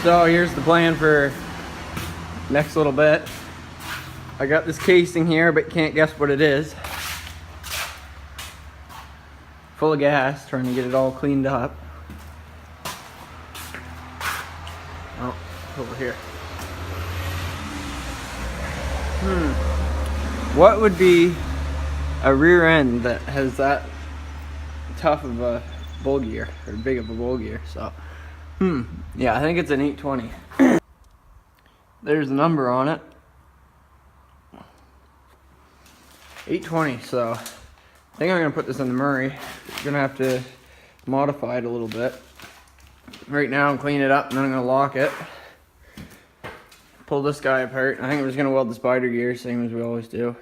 So here's the plan for next little bit. I got this casing here, but can't guess what it is. Full of gas, trying to get it all cleaned up. Oh, over here. What would be a rear end that has that tough of a bull gear, or big of a bull gear? So, yeah, I think it's an 820. There's a number on it. 820, so I think I'm gonna put this in the Murray. I'm gonna have to modify it a little bit. Right now I'm cleaning it up and then I'm gonna lock it. Pull this guy apart. I think I'm just gonna weld the spider gear, same as we always do.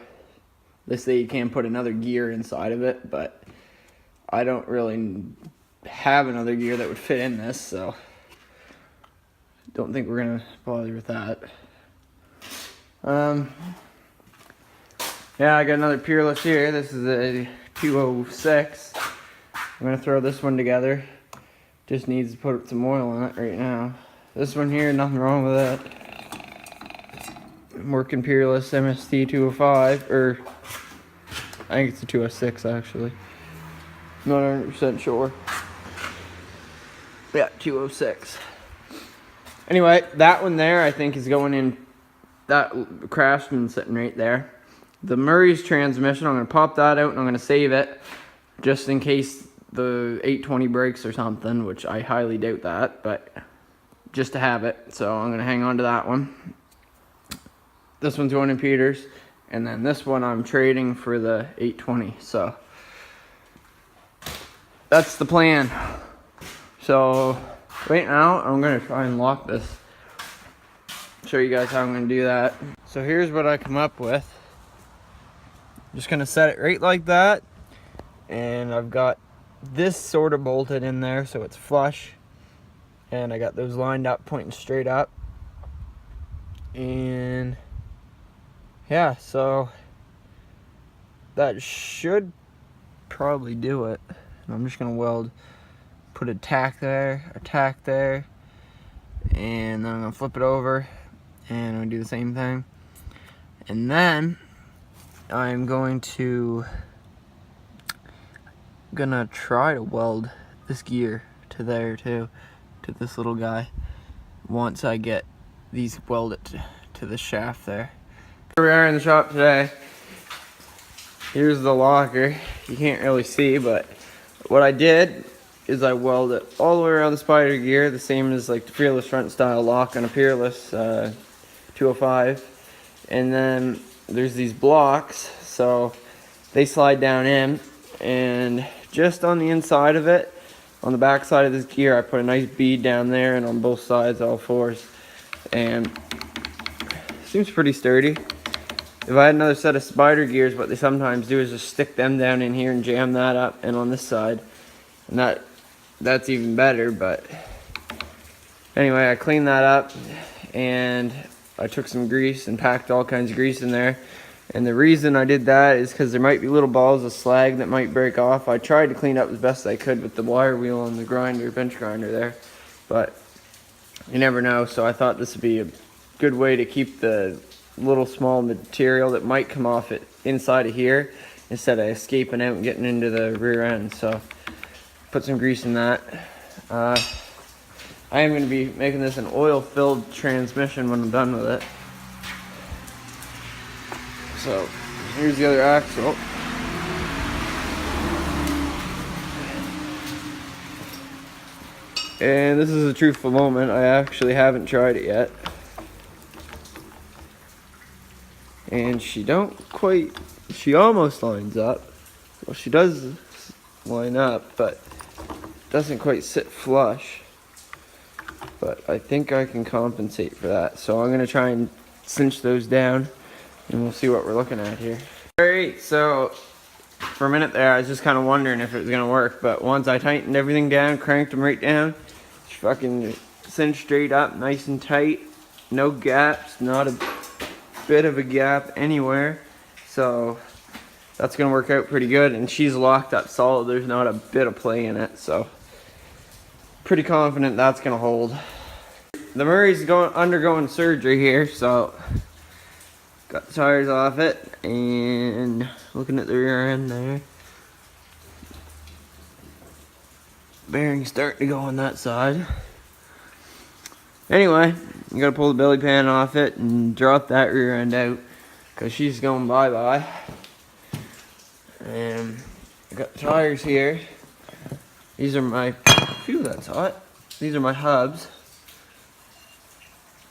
They say you can't put another gear inside of it, but I don't really have another gear that would fit in this, so don't think we're gonna bother with that. Yeah, I got another peerless here. This is a 206. I'm gonna throw this one together. Just needs to put some oil in it right now. This one here, nothing wrong with it. I'm working peerless MST 205, or I think it's a 206 actually. Not 100% sure. Yeah, 206. Anyway, that one there I think is going in that Craftsman sitting right there. The Murray's transmission, I'm going to pop that out and I'm going to save it just in case the 820 breaks or something, which I highly doubt that, but just to have it. So I'm going to hang on to that one. This one's going in Peter's, and then this one I'm trading for the 820. So that's the plan. So right now I'm going to try and lock this. Show you guys how I'm going to do that. So here's what I come up with. Just gonna set it right like that, and I've got this sort of bolted in there so it's flush, and I got those lined up pointing straight up, and yeah, so that should probably do it. And I'm just gonna weld, put a tack there, and then I'm gonna flip it over and I'm gonna do the same thing, and then I'm gonna try to weld this gear to there too, to this little guy, once I get these welded to the shaft there. Here we are in the shop today. Here's the locker. You can't really see, but what I did is I welded it all the way around the spider gear, the same as like the Peerless front style lock on a Peerless 205, and then there's these blocks, so they slide down in, and just on the inside of it, on the back side of this gear, I put a nice bead down there, and on both sides, all fours, and it seems pretty sturdy. If I had another set of spider gears, what they sometimes do is just stick them down in here and jam that up, and on this side, and that's even better. But anyway, I cleaned that up, and I took some grease and packed all kinds of grease in there. And the reason I did that is because there might be little balls of slag that might break off. I tried to clean up as best I could with the wire wheel and the grinder, bench grinder there, but you never know. So I thought this would be a good way to keep the little small material that might come off it inside of here, instead of escaping out and getting into the rear end. So put some grease in that. I am going to be making this an oil-filled transmission when I'm done with it. So here's the other axle. And this is a truthful moment. I actually haven't tried it yet. And she almost lines up. Well, she does line up, but doesn't quite sit flush. But I think I can compensate for that. So I'm going to try and cinch those down, and we'll see what we're looking at here. Alright, so for a minute there I was just kind of wondering if it was going to work, but once I tightened everything down, cranked them right down, it's fucking cinched straight up, nice and tight, no gaps, not a bit of a gap anywhere. So that's going to work out pretty good, and she's locked up solid. There's not a bit of play in it, so pretty confident that's going to hold. the Murray's undergoing surgery here, so got the tires off it and looking at the rear end there. Bearing's starting to go on that side. Anyway, you gotta pull the belly pan off it and drop that rear end out because she's going bye-bye. And I got the tires here. These are my, phew, that's hot. These are my hubs.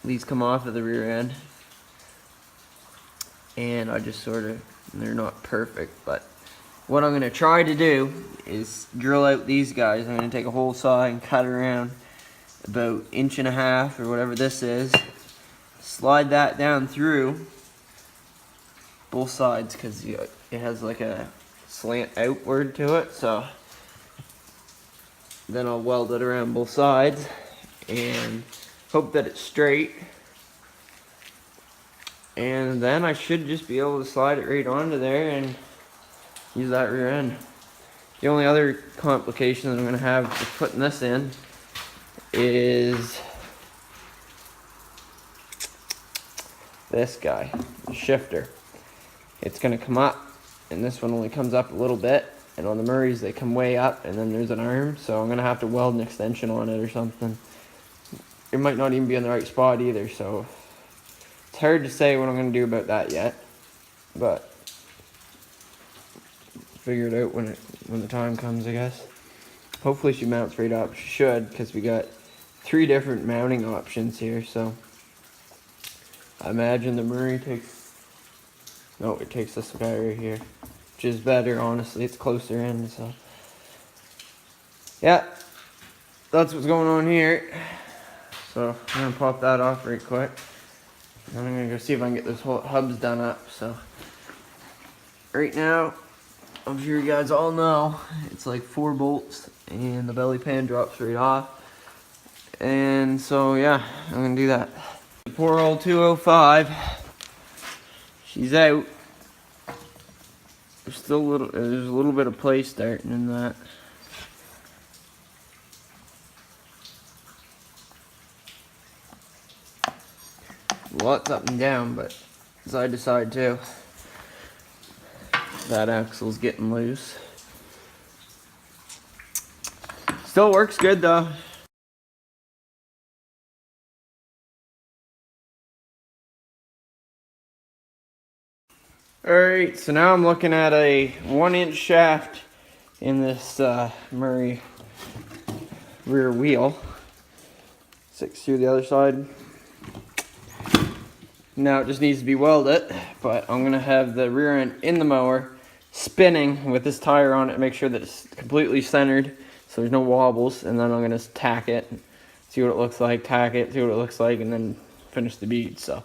These come off of the rear end. And I just sort of, they're not perfect, but what I'm gonna try to do is drill out these guys. I'm gonna take a hole saw and cut around about 1.5 inches or whatever this is. Slide that down through both sides because it has like a slant outward to it. So then I'll weld it around both sides and hope that it's straight. And then I should just be able to slide it right onto there and use that rear end. The only other complication that I'm going to have with putting this in is this guy, the shifter. It's going to come up, and this one only comes up a little bit, and on the Murrays they come way up, and then there's an arm, so I'm going to have to weld an extension on it or something. It might not even be in the right spot either, so it's hard to say what I'm going to do about that yet, but figure it out when the time comes, I guess. Hopefully she mounts right up. She should, because we got 3 different mounting options here, so I imagine the Murray takes, no, it takes this guy right here, which is better, honestly. It's closer in, so yeah, that's what's going on here. So I'm gonna pop that off right quick, and I'm gonna go see if I can get this whole hubs done up. So right now, I'm sure you guys all know, it's like 4 bolts and the belly pan drops right off. And so yeah, I'm gonna do that. Poor old 205, she's out. There's still there's a little bit of play starting in that. Lots up and down, but side to side too. That axle's getting loose. Still works good though. Alright, so now I'm looking at a 1-inch shaft in this Murray rear wheel. 6 through the other side. Now it just needs to be welded, but I'm going to have the rear end in the mower spinning with this tire on it, make sure that it's completely centered so there's no wobbles, and then I'm going to tack it, see what it looks like, tack it, see what it looks like, and then finish the bead. So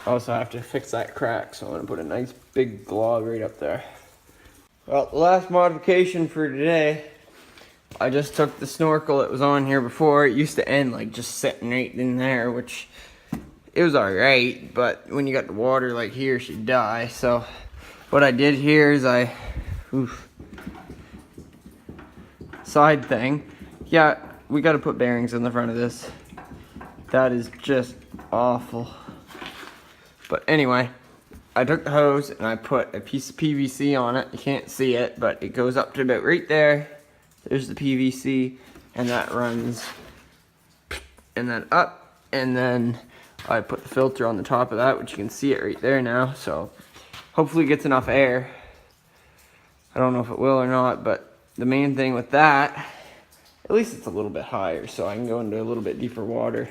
I also have to fix that crack, so I'm going to put a nice big glob right up there. Well, the last modification for today, I just took the snorkel that was on here before. It used to end like just sitting right in there, which it was alright, but when you got the water like here, she'd die. So what I did here is side thing. Yeah, we got to put bearings in the front of this. That is just awful. But anyway, I took the hose and I put a piece of PVC on it. You can't see it, but it goes up to about right there. There's the PVC, and that runs and then up, and then I put the filter on the top of that, which you can see it right there now. So hopefully it gets enough air. I don't know if it will or not, but the main thing with that, at least it's a little bit higher, so I can go into a little bit deeper water.